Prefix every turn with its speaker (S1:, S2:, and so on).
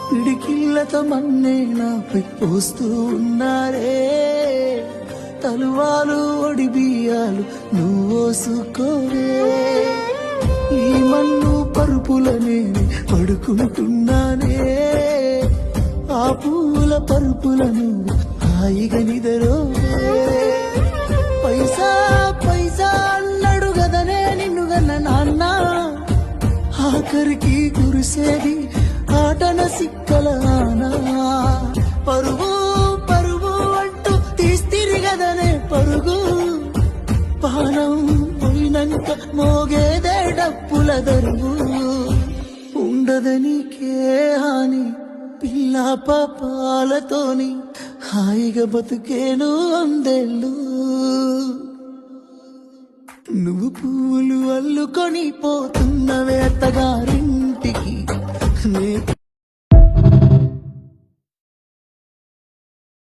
S1: పిడికిళ్ళతో మన్నే నాపై పోస్తూ ఉన్నారే, తలువాలు ఒడి బియ్యాలు నువ్వోసుకోవే. ఈ మన్ను పరుపులనే పడుకుంటున్నానే, ఆ పూల పరుపులను హాయిగా నిదరోవే. పైసా పైసా అన్నాడు గదనే నిన్ను గన్న నాన్న, ఆఖరికి కురిసేది ఆటన సిక్కలానా. పరువు పరువు అంటూ తీస్తిరి గదనే పరుగు, పానం పోయినంక మోగేదే డప్పుల దరువు. ఉండదనికే హాని పిల్ల పాపాలతోని, హాయిగా బతుకేను అందేళ్ళు. నువ్వు పూలు అల్లుకొని పోతున్నవే అత్తగారింటికి, నే